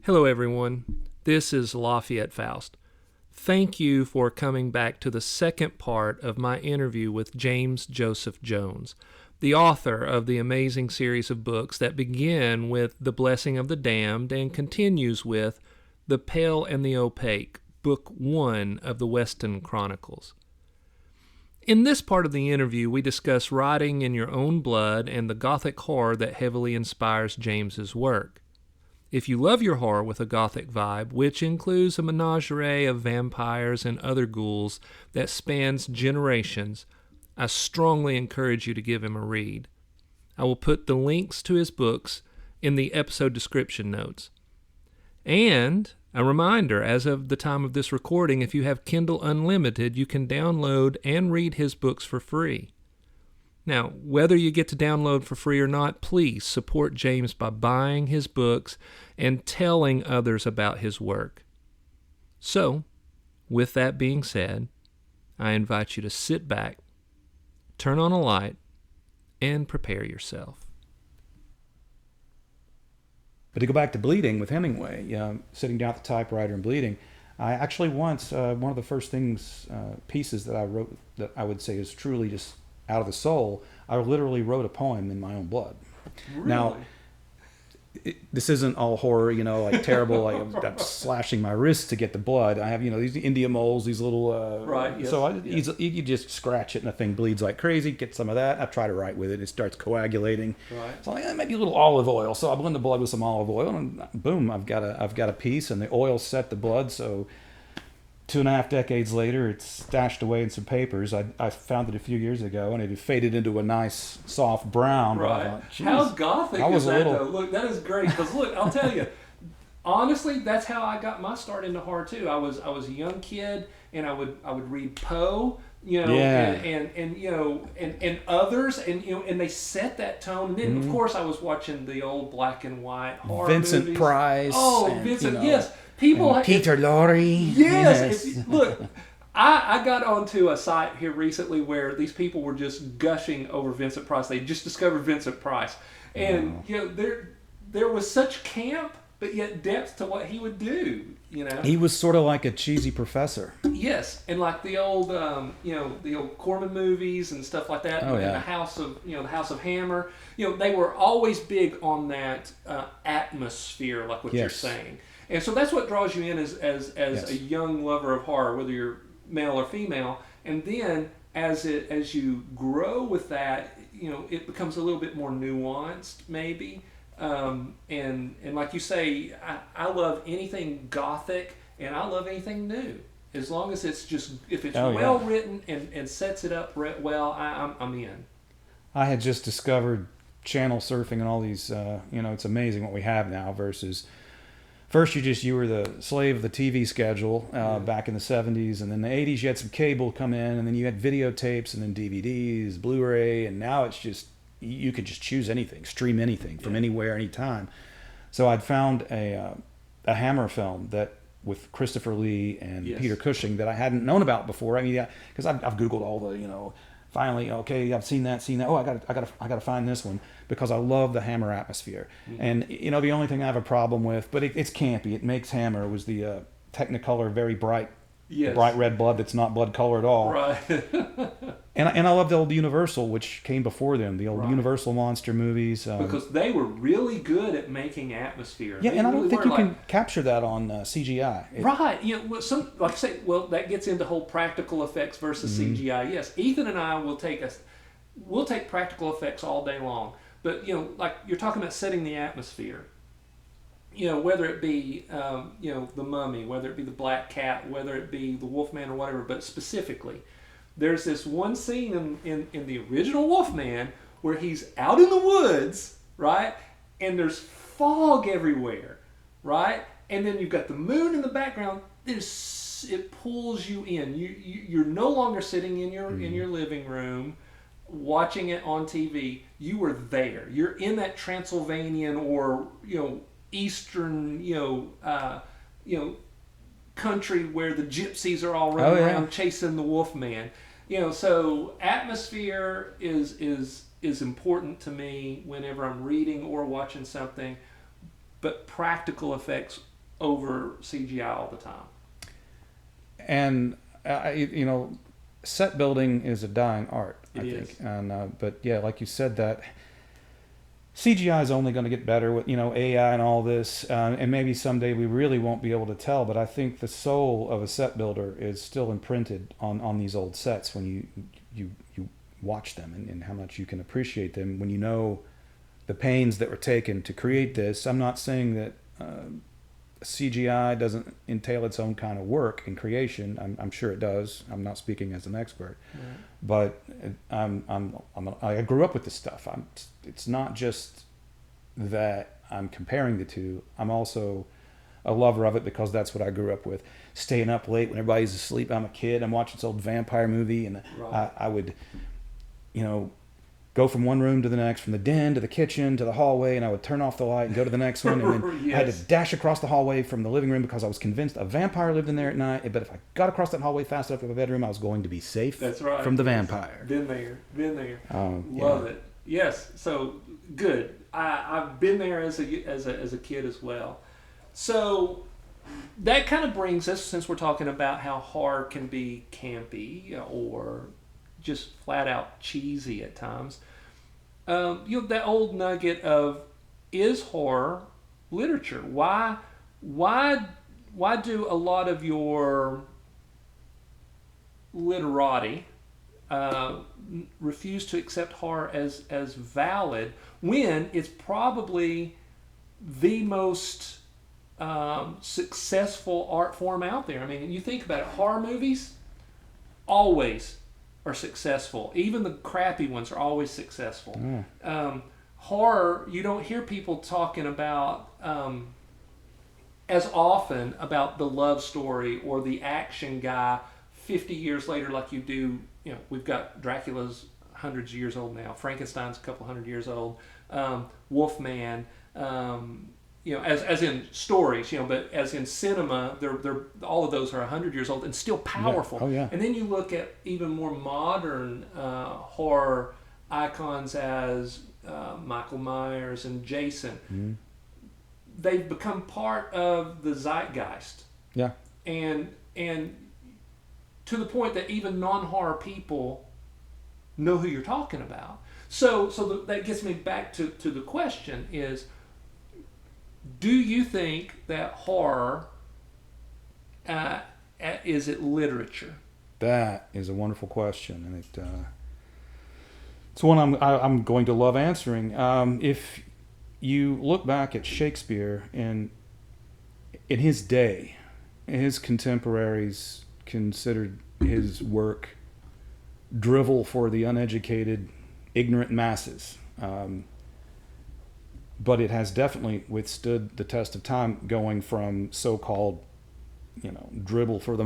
Hello everyone, this is Lafayette Faust. Thank you for coming back to the second part of my interview with James Joseph Jones, the author of the amazing series of books that begin with The Blessing of the Damned and continues with The Pale and the Opaque, Book 1 of the Weston Chronicles. In this part of the interview, we discuss writing in your own blood and the gothic horror that heavily inspires James's work. If you love your horror with a gothic vibe, which includes a menagerie of vampires and other ghouls that spans generations, I strongly encourage you to give him a read. I will put the links to his books in the episode description notes. And a reminder, as of the time of this recording, if you have Kindle Unlimited, you can download and read his books for free. Now, whether you get to download for free or not, please support James by buying his books and telling others about his work. So, with that being said, I invite you to sit back, turn on a light, and prepare yourself. But to go back to bleeding with Hemingway, sitting down at the typewriter and bleeding, I actually once, one of the first pieces that I wrote that I would say is truly just out of the soul, I literally wrote a poem in my own blood. Really? Now, this isn't all horror, like terrible, like I'm slashing my wrists to get the blood. I have, these India moles, these little, right, yes, so you just scratch it and the thing bleeds like crazy, get some of that. I try to write with it. It starts coagulating. Right. So like, maybe a little olive oil. So I blend the blood with some olive oil and boom, I've got a piece, and the oil set the blood. So 2.5 decades later, it's stashed away in some papers. I found it a few years ago, and it had faded into a nice, soft brown. Right. I thought, how gothic is that, though? Look, that is great. Because, look, I'll tell you, honestly, that's how I got my start into horror, too. I was a young kid, and I would read Poe, and others, and they set that tone. And then, of course, I was watching the old black and white horror Vincent movies. Price. Oh, and, Vincent, yes. People Peter Lorre. Yes. Look, I got onto a site here recently where these people were just gushing over Vincent Price. They just discovered Vincent Price. And, there was such camp, but yet depth to what he would do, He was sort of like a cheesy professor. Yes. And like the old, the old Corman movies and stuff like that. Oh, and yeah. the House of Hammer. They were always big on that atmosphere, like what you're saying. And so that's what draws you in as Yes. a young lover of horror, whether you're male or female. And then as you grow with that, it becomes a little bit more nuanced, maybe. And like you say, I love anything gothic, and I love anything new, as long as it's if it's well written and sets it up well. I'm in. I had just discovered channel surfing and all these. It's amazing what we have now versus. First, you were the slave of the TV schedule back in the 70s, and then the 80s you had some cable come in, and then you had videotapes, and then DVDs, Blu-ray, and now it's just, you could just choose anything, stream anything from anywhere, anytime. So I'd found a Hammer film that with Christopher Lee and Peter Cushing that I hadn't known about before. I mean, because I've Googled all the, finally, okay, I've seen that. Oh, I got to find this one because I love the Hammer atmosphere. Mm-hmm. And the only thing I have a problem with, but it's campy. It makes Hammer was the Technicolor, very bright, bright red blood that's not blood color at all. Right. and I love the old Universal, which came before them, the old Universal monster movies. Because they were really good at making atmosphere. Yeah, they and I really don't think you can capture that on CGI. Right. Like I say, that gets into whole practical effects versus CGI. Yes, Ethan and I will take practical effects all day long. But like you're talking about setting the atmosphere. Whether it be the Mummy, whether it be the Black Cat, whether it be the Wolfman or whatever, but specifically, there's this one scene in the original Wolfman where he's out in the woods, right? And there's fog everywhere, right? And then you've got the moon in the background. It pulls you in. You're no longer sitting in your living room watching it on TV. You were there. You're in that Transylvanian or Eastern country where the gypsies are all running around chasing the Wolfman. So atmosphere is important to me whenever I'm reading or watching something, but practical effects over CGI all the time. And set building is a dying art, I It think. is. And but yeah, like you said, that CGI is only going to get better with AI and all this, and maybe someday we really won't be able to tell. But I think the soul of a set builder is still imprinted on these old sets when you watch them, and how much you can appreciate them when you know the pains that were taken to create this. I'm not saying that CGI doesn't entail its own kind of work in creation. I'm sure it does. I'm not speaking as an expert, Right. but I grew up with this stuff. It's not just that I'm comparing the two. I'm also a lover of it because that's what I grew up with. Staying up late when everybody's asleep. I'm a kid. I'm watching this old vampire movie, and Right. I would, go from one room to the next, from the den to the kitchen to the hallway, and I would turn off the light and go to the next one, and then I had Yes. to dash across the hallway from the living room because I was convinced a vampire lived in there at night. But if I got across that hallway fast enough to my bedroom, I was going to be safe That's right. from the Yes. vampire. Been there. Been there. Yeah. Love it. Yes. So good. I've been there as a kid as well. So that kind of brings us, since we're talking about how horror can be campy or just flat out cheesy at times. That old nugget of, is horror literature? Why do a lot of your literati refuse to accept horror as valid when it's probably the most successful art form out there? I mean, you think about it, horror movies always are successful. Even the crappy ones are always successful. Horror, you don't hear people talking about as often about the love story or the action guy 50 years later like you do. We've got Dracula's hundreds of years old now. Frankenstein's a couple hundred years old. Wolfman. As in stories, but as in cinema, they're all of those are 100 years old and still powerful. Yeah. Oh yeah. And then you look at even more modern horror icons as Michael Myers and Jason. Mm-hmm. They've become part of the zeitgeist, Yeah. and to the point that even non-horror people know who you're talking about. So that gets me back to the question is, do you think that horror is it literature? That is a wonderful question, and it's one I'm going to love answering. If you look back at Shakespeare in his day, his contemporaries considered his work drivel for the uneducated, ignorant masses. But it has definitely withstood the test of time, going from so-called, drivel for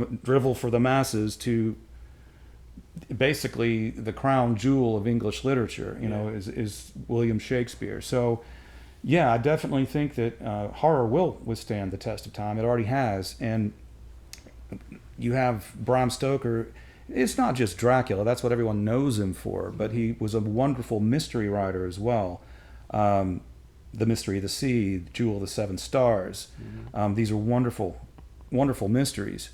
the masses to basically the crown jewel of English literature. Is William Shakespeare. So, yeah, I definitely think that horror will withstand the test of time. It already has, and you have Bram Stoker. It's not just Dracula. That's what everyone knows him for, but he was a wonderful mystery writer as well. The Mystery of the Sea, Jewel of the Seven Stars. Mm-hmm. These are wonderful, wonderful mysteries.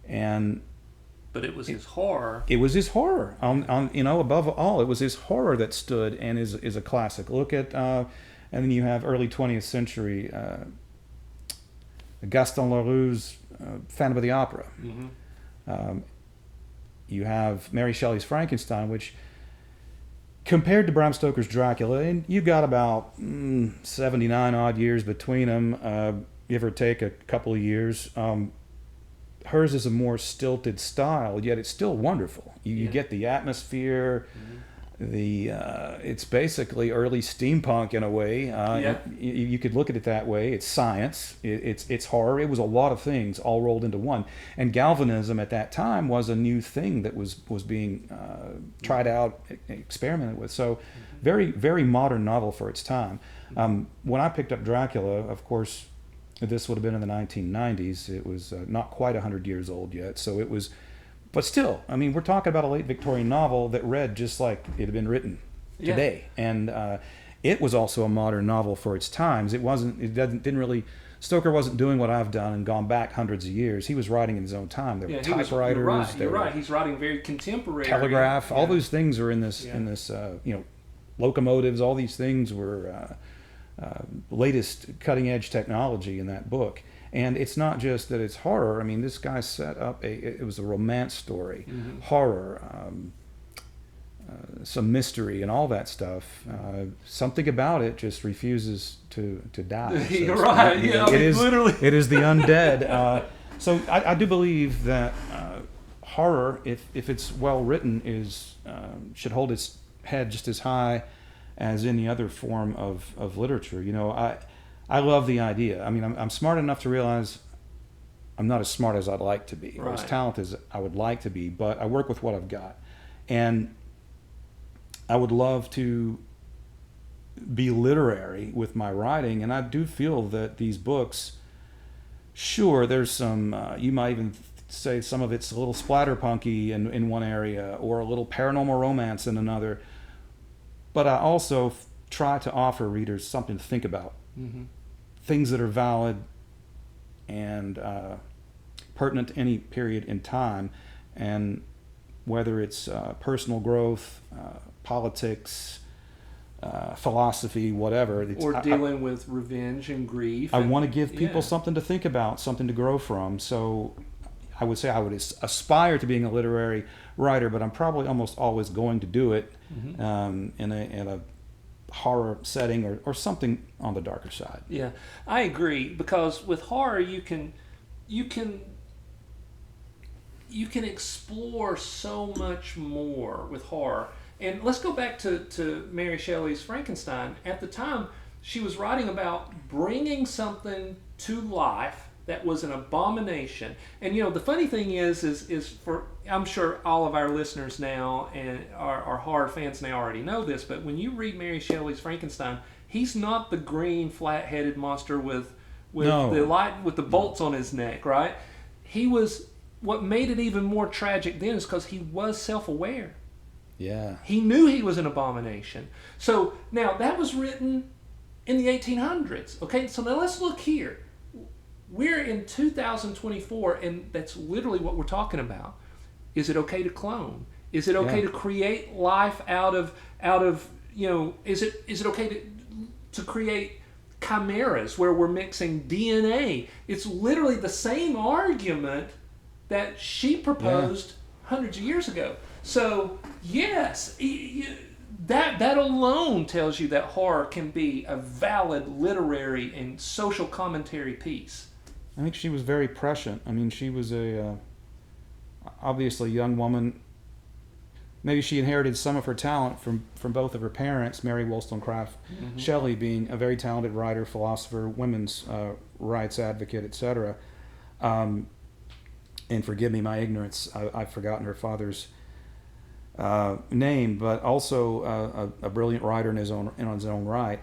But it was his horror. It was his horror. Above all, it was his horror that stood and is a classic. Look at, and then you have early 20th century Gaston Leroux's Phantom of the Opera. Mm-hmm. You have Mary Shelley's Frankenstein, which, compared to Bram Stoker's Dracula, and you got about 79 odd years between them, give or take a couple of years. Hers is a more stilted style, yet it's still wonderful. You get the atmosphere. Mm-hmm. It's basically early steampunk in a way. You could look at it that way. It's science. It's horror. It was a lot of things all rolled into one. And galvanism at that time was a new thing that was being tried out, experimented with. So, very, very modern novel for its time. When I picked up Dracula, of course, this would have been in the 1990s. It was not quite 100 years old yet. So it was But still, I mean, we're talking about a late Victorian novel that read just like it had been written today, and it was also a modern novel for its times. It wasn't. It didn't really. Stoker wasn't doing what I've done and gone back hundreds of years. He was writing in his own time. There were typewriters. You're right. He's writing very contemporary. Telegraph. All those things are in this. In this, locomotives. All these things were latest cutting edge technology in that book. And it's not just that it's horror. I mean, this guy set up it was a romance story, horror, some mystery, and all that stuff. Something about it just refuses to die. You're right. It is literally. It is the undead. So I do believe that horror, if it's well written, should hold its head just as high as any other form of literature. I love the idea. I mean, I'm smart enough to realize I'm not as smart as I'd like to be, or as talented as I would like to be, but I work with what I've got. And I would love to be literary with my writing, and I do feel that these books, sure, there's some, you might even say some of it's a little splatterpunky in one area, or a little paranormal romance in another, but I also try to offer readers something to think about. Things that are valid and pertinent to any period in time, and whether it's personal growth, politics, philosophy, whatever. Or dealing with revenge and grief. I want to give people something to think about, something to grow from. So I would say I would aspire to being a literary writer, but I'm probably almost always going to do it in a horror setting or something on the darker side. Yeah, I agree, because with horror you can explore so much more with horror. And let's go back to Mary Shelley's Frankenstein. At the time, she was writing about bringing something to life that was an abomination. And the funny thing is for, I'm sure all of our listeners now and our horror fans now already know this, but when you read Mary Shelley's Frankenstein, he's not the green flat-headed monster with the bolts on his neck, right? He was. What made it even more tragic then is because he was self-aware. Yeah. He knew he was an abomination. So now that was written in the 1800s. Okay, so now let's look here. We're in 2024, and that's literally what we're talking about. Is it okay to clone? Is it okay to create life out of is it okay to create chimeras where we're mixing DNA? It's literally the same argument that she proposed hundreds of years ago. So yes, that alone tells you that horror can be a valid literary and social commentary piece. I think she was very prescient. I mean, she was obviously a young woman. Maybe she inherited some of her talent from both of her parents, Mary Wollstonecraft Shelley being a very talented writer, philosopher, women's rights advocate, etc. And forgive me my ignorance, I've forgotten her father's name, but also a brilliant writer in his own right.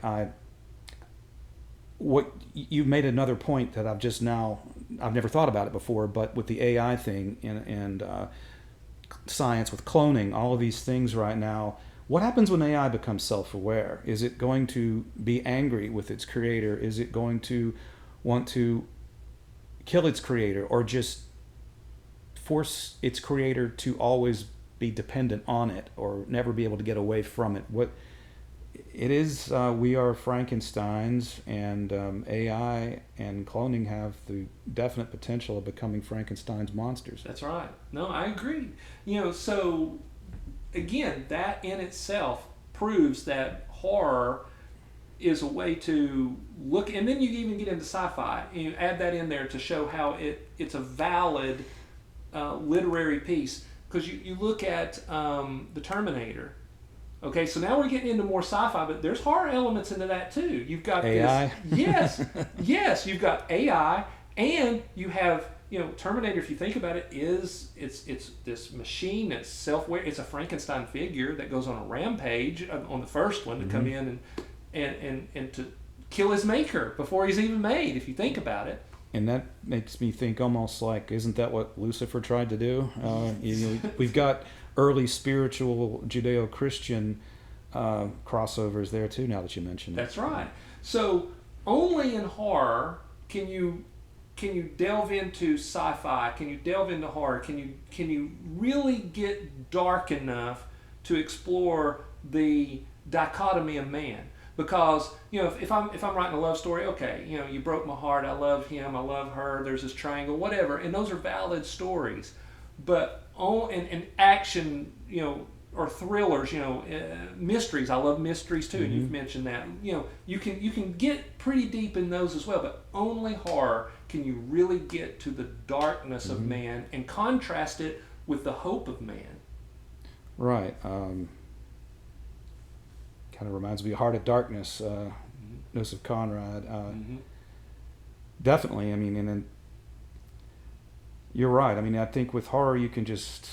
What you made another point that I've never thought about it before, but with the AI thing and science with cloning, all of these things right now, what happens when AI becomes self-aware? Is it going to be angry with its creator? Is it going to want to kill its creator, or just force its creator to always be dependent on it or never be able to get away from it? What it is, we are Frankensteins, and AI and cloning have the definite potential of becoming Frankenstein's monsters. That's right. No, I agree. So again, that in itself proves that horror is a way to look, and then you even get into sci-fi, and you add that in there to show how it's a valid literary piece. Because you look at the Terminator. Okay, so now we're getting into more sci-fi, but there's horror elements into that too. You've got AI. Yes, you've got AI, and you have Terminator. If you think about it, it's this machine that's self-aware. It's a Frankenstein figure that goes on a rampage on the first one to come in and to kill his maker before he's even made. If you think about it, and that makes me think almost like, isn't that what Lucifer tried to do? We've got early spiritual Judeo-Christian crossovers there too. Now that you mention it, That's right. So only in horror can you delve into sci-fi? Can you delve into horror? Can you really get dark enough to explore the dichotomy of man? Because if I'm writing a love story, okay, you broke my heart, I love him, I love her, there's this triangle, whatever, and those are valid stories. But and action, or thrillers, mysteries. I love mysteries too, and you've mentioned that. You can get pretty deep in those as well, but only horror can you really get to the darkness of man and contrast it with the hope of man. Right. Kind of reminds me of Heart of Darkness, Joseph Conrad. Definitely. I mean, and then you're right. I mean, I think with horror you can just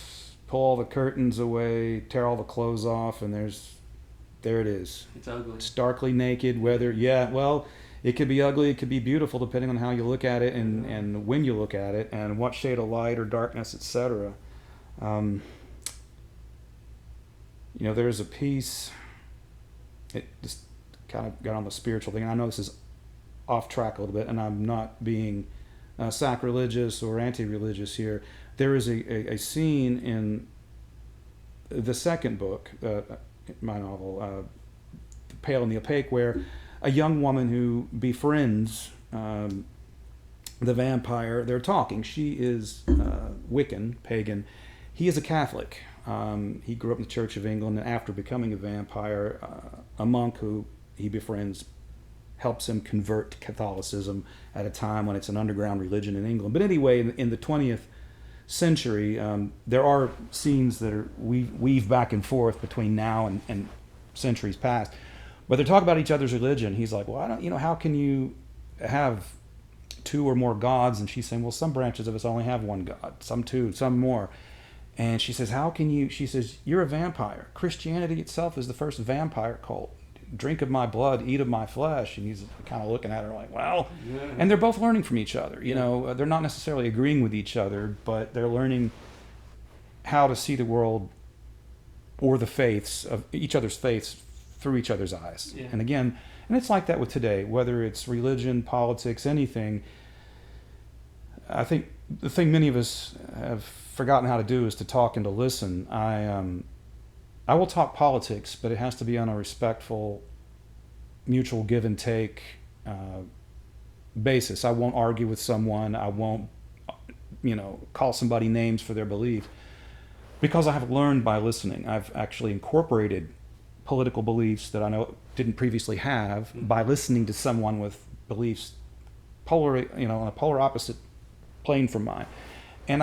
pull all the curtains away, tear all the clothes off, and there it is. It's ugly. It's starkly naked. Well, it could be ugly, it could be beautiful, depending on how you look at it and when you look at it and what shade of light or darkness, etc. There's a piece. It just kind of got on the spiritual thing. I know this is off track a little bit, and I'm not being sacrilegious or anti-religious here. There is a scene in the second book, my novel, The Pale and the Opaque, where a young woman who befriends the vampire, they're talking. She is Wiccan, pagan. He is a Catholic. He grew up in the Church of England, and after becoming a vampire, a monk who he befriends helps him convert to Catholicism at a time when it's an underground religion in England. But anyway, in the 20th century, there are scenes that are weave back and forth between now and centuries past. But they're talking about each other's religion. He's like, well, how can you have two or more gods? And she's saying, well, some branches of us only have one God, some two, some more. And she says, how can you? She says, you're a vampire. Christianity itself is the first vampire cult. Drink of my blood, eat of my flesh. And he's kind of looking at her like, well, yeah. And they're both learning from each other. They're not necessarily agreeing with each other, but they're learning how to see the world or the faiths of each other's faiths through each other's eyes. Yeah. And again, and it's like that with today, whether it's religion, politics, anything. I think the thing many of us have forgotten how to do is to talk and to listen. I will talk politics, but it has to be on a respectful, mutual give and take basis. I won't argue with someone. I won't, call somebody names for their belief, because I have learned by listening. I've actually incorporated political beliefs that I know didn't previously have by listening to someone with beliefs on a polar opposite plane from mine. And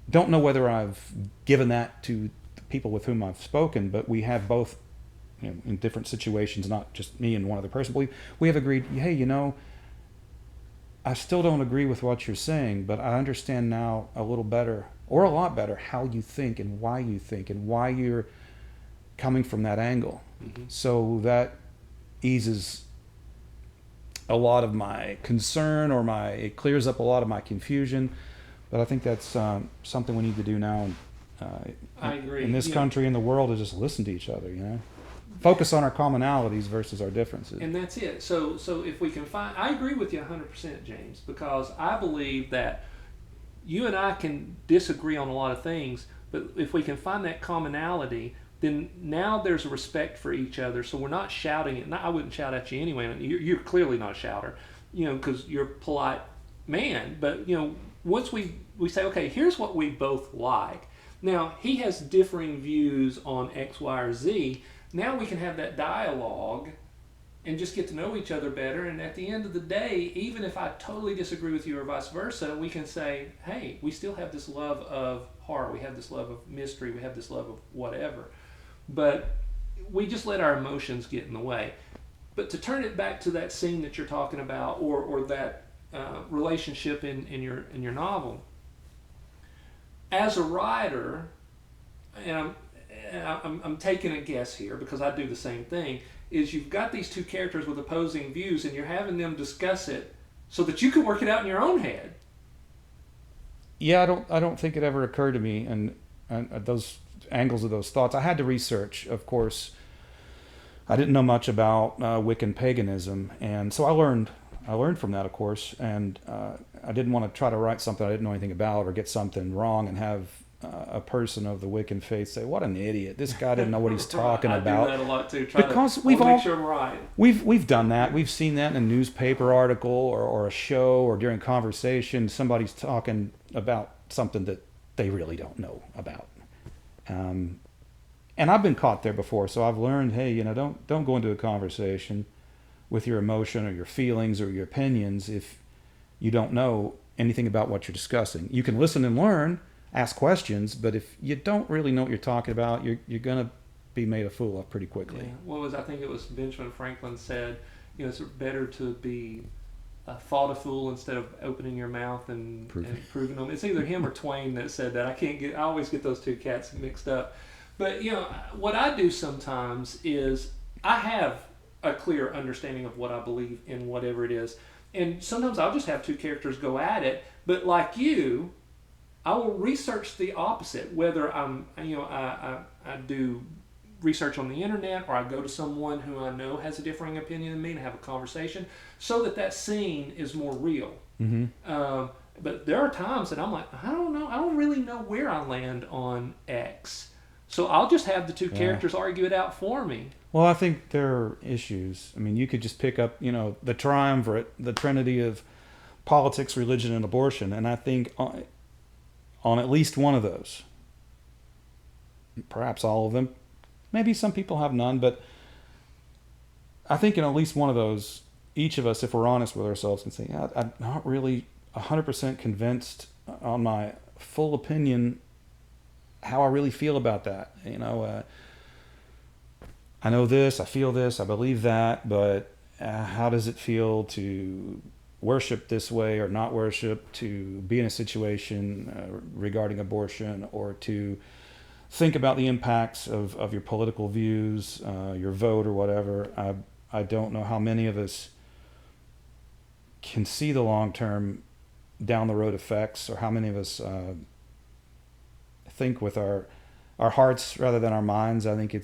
don't know whether I've given that to the people with whom I've spoken, but we have both, in different situations, not just me and one other person, but we have agreed, hey, I still don't agree with what you're saying, but I understand now a little better, or a lot better, how you think and why you're coming from that angle. Mm-hmm. So that eases a lot of my concern, it clears up a lot of my confusion. But I think that's something we need to do now. I agree. In this country and the world, is just listen to each other. Focus on our commonalities versus our differences. And that's it. So if we can find, I agree with you 100%, James, because I believe that you and I can disagree on a lot of things, but if we can find that commonality, then now there's a respect for each other. So we're not shouting it. I wouldn't shout at you anyway. You're clearly not a shouter, because you're a polite man. But once we say, okay, here's what we both like. Now, he has differing views on X, Y, or Z. Now we can have that dialogue and just get to know each other better. And at the end of the day, even if I totally disagree with you or vice versa, we can say, hey, we still have this love of horror. We have this love of mystery. We have this love of whatever. But we just let our emotions get in the way. But to turn it back to that scene that you're talking about, or that relationship in your novel, as a writer, and I'm taking a guess here because I do the same thing, is you've got these two characters with opposing views and you're having them discuss it so that you could work it out in your own head. Yeah, I don't think it ever occurred to me, and those angles of those thoughts. I had to research, of course. I didn't know much about Wiccan paganism, and so I learned from that, of course. And I didn't want to try to write something I didn't know anything about, or get something wrong and have a person of the Wiccan faith say, "What an idiot! This guy didn't know what he's talking about." I do that a lot too. Because we've all make sure I'm right. We've done that. We've seen that in a newspaper article or a show or during conversation. Somebody's talking about something that they really don't know about. And I've been caught there before, so I've learned, hey, don't go into a conversation with your emotion or your feelings or your opinions if you don't know anything about what you're discussing. You can listen and learn, ask questions, but if you don't really know what you're talking about, you're going to be made a fool of pretty quickly. Yeah. I think it was Benjamin Franklin said, it's better to be thought a fool instead of opening your mouth and proving them. It's either him or Twain that said that. I always get those two cats mixed up. But, what I do sometimes is I have a clear understanding of what I believe in whatever it is. And sometimes I'll just have two characters go at it. But like you, I will research the opposite, whether I do research on the internet or I go to someone who I know has a differing opinion than me and have a conversation so that scene is more real. Mm-hmm. But there are times that I'm like, I don't know. I don't really know where I land on X. So I'll just have the two characters argue it out for me. Well, I think there are issues. I mean, you could just pick up, the triumvirate, the trinity of politics, religion, and abortion. And I think on at least one of those, perhaps all of them, maybe some people have none, but I think in at least one of those, each of us, if we're honest with ourselves, can say, I'm not really 100% convinced on my full opinion how I really feel about that. I know this, I feel this, I believe that, but how does it feel to worship this way or not worship, to be in a situation regarding abortion, or to think about the impacts of your political views, your vote or whatever. I don't know how many of us can see the long-term down the road effects, or how many of us think with our hearts rather than our minds. I think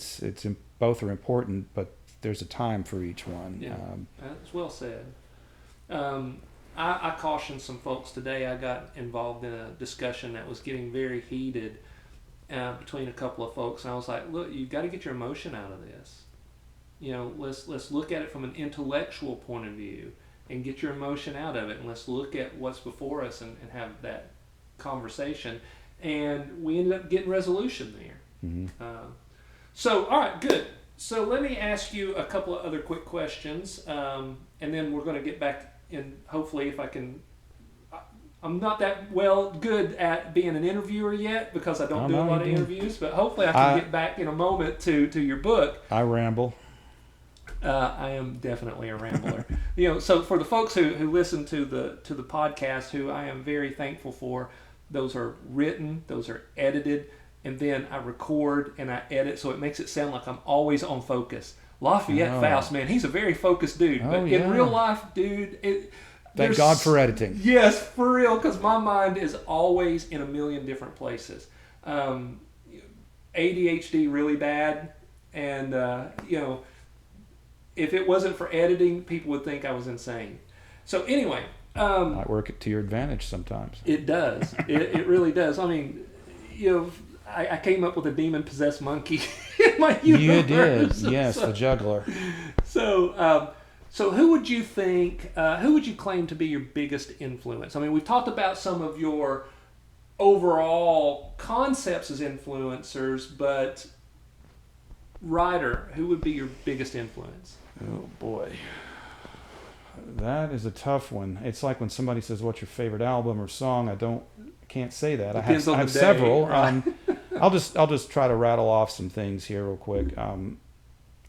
both are important, but there's a time for each one. Yeah, that's well said. I cautioned some folks today. I got involved in a discussion that was getting very heated between a couple of folks, and I was like, look, you've got to get your emotion out of this. Let's look at it from an intellectual point of view and get your emotion out of it, and let's look at what's before us and have that conversation. And we ended up getting resolution there. Mm-hmm. So, all right, good. So let me ask you a couple of other quick questions, and then we're going to get back in, hopefully, if I can. I'm not that good at being an interviewer yet because I don't do a lot of interviews, but hopefully I can get back in a moment to your book. I ramble. I am definitely a rambler. So for the folks who listen to the podcast, who I am very thankful for, those are written, those are edited, and then I record and I edit, so it makes it sound like I'm always on focus. Lafayette Faust, man, he's a very focused dude, but in real life, dude, thank God for editing. Yes, for real, because my mind is always in a million different places. ADHD really bad, and if it wasn't for editing, people would think I was insane. So anyway. Might work to your advantage sometimes. It does. It really does. I mean, I came up with a demon-possessed monkey in my universe. You did, yes, the juggler. So who would you think, who would you claim to be your biggest influence? I mean, we've talked about some of your overall concepts as influencers, but writer, who would be your biggest influence? Oh, boy. That is a tough one. It's like when somebody says, "What's your favorite album or song?" I can't say that. I have several. Right? I'll just try to rattle off some things here real quick. I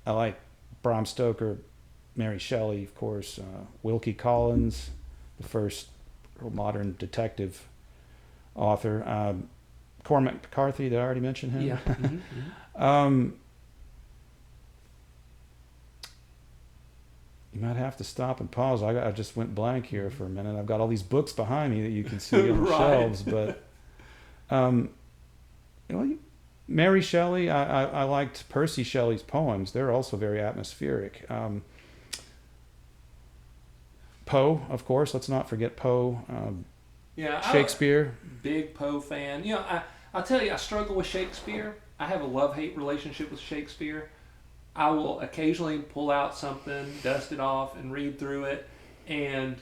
like Bram Stoker, Mary Shelley, of course, Wilkie Collins, the first modern detective author. Cormac McCarthy, did I already mention him? Yeah. Mm-hmm. You might have to stop and pause. I just went blank here for a minute. I've got all these books behind me that you can see on the Right. shelves, but um, you know, Mary Shelley. I liked Percy Shelley's poems. They're also very atmospheric. Poe, of course. Let's not forget Poe. Yeah, Shakespeare. Big Poe fan. I'll tell you, I struggle with Shakespeare. I have a love-hate relationship with Shakespeare. I will occasionally pull out something, dust it off, and read through it, and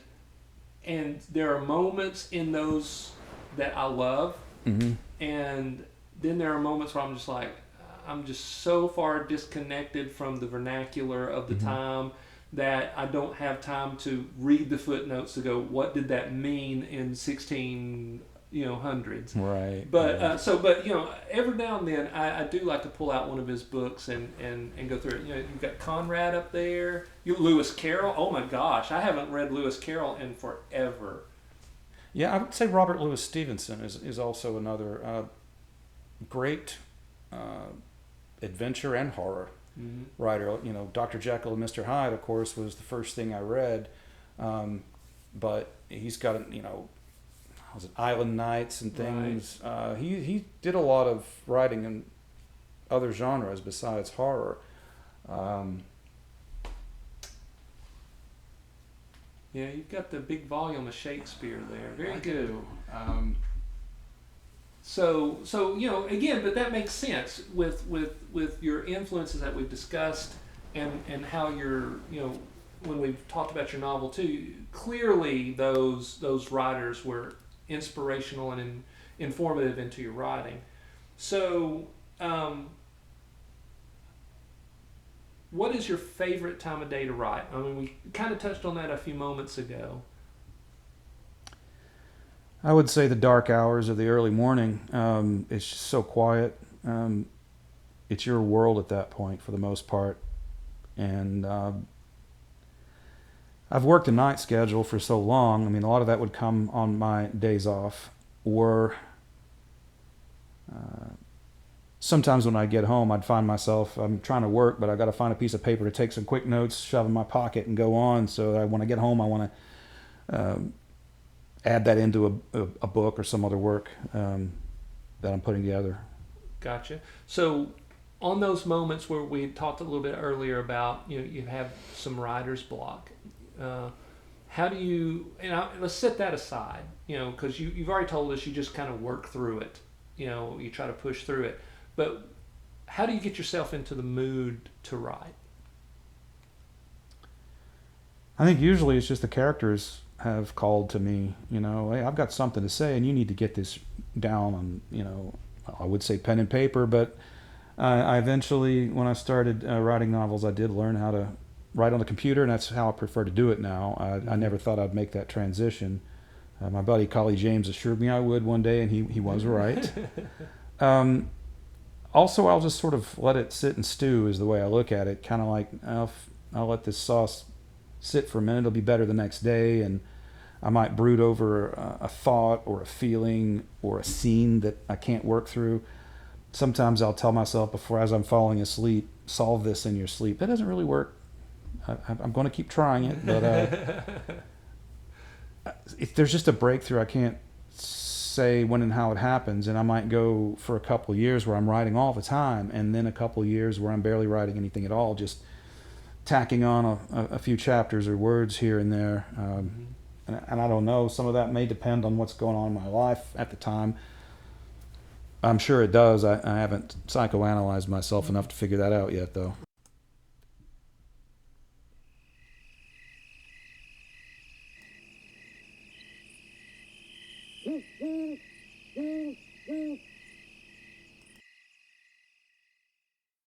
there are moments in those that I love, Mm-hmm. and then there are moments where I'm just like, I'm just so far disconnected from the vernacular of the Mm-hmm. time that I don't have time to read the footnotes to go, what did that mean in 1600s? Right. But Right. but every now and then I do like to pull out one of his books and go through it. You've got Conrad up there. Lewis Carroll. Oh my gosh, I haven't read Lewis Carroll in forever. Yeah, I would say Robert Louis Stevenson is also another great uh, adventure and horror Mm-hmm. writer. Dr. Jekyll and Mr. Hyde, of course, was the first thing I read, but he's got was it Island Nights and things. Right. He did a lot of writing in other genres besides horror. Yeah, you've got the big volume of Shakespeare there. Very I good. do. So again, but that makes sense with your influences that we've discussed, and how you're when we've talked about your novel too. Clearly, those writers were inspirational and informative into your writing. So, what is your favorite time of day to write? I mean, we kind of touched on that a few moments ago. I would say the dark hours of the early morning. It's just so quiet. It's your world at that point for the most part. And I've worked a night schedule for so long. I mean, a lot of that would come on my days off. Or sometimes when I get home, I'd find myself, I'm trying to work, but I got to find a piece of paper to take some quick notes, shove in my pocket, and go on. So that when I get home, I want to add that into a book or some other work that I'm putting together. Gotcha. So, on those moments where we talked a little bit earlier about you have some writer's block, how do you let's set that aside, because you've already told us you just kind of work through it, you try to push through it, but how do you get yourself into the mood to write? I think usually it's just the characters have called to me, hey, I've got something to say and you need to get this down on, I would say pen and paper, but I eventually, when I started writing novels, I did learn how to write on the computer, and that's how I prefer to do it now. I never thought I'd make that transition. My buddy Collie James assured me I would one day, and he was right. Also, I'll just sort of let it sit and stew is the way I look at it. Kind of like, I'll let this sauce sit for a minute. It'll be better the next day, and I might brood over a thought or a feeling or a scene that I can't work through. Sometimes I'll tell myself before, as I'm falling asleep, solve this in your sleep. That doesn't really work. I'm going to keep trying it, but if there's just a breakthrough, I can't say when and how it happens, and I might go for a couple of years where I'm writing all the time, and then a couple of years where I'm barely writing anything at all, just tacking on a few chapters or words here and there. And I don't know, some of that may depend on what's going on in my life at the time. I'm sure it does. I haven't psychoanalyzed myself enough to figure that out yet, though.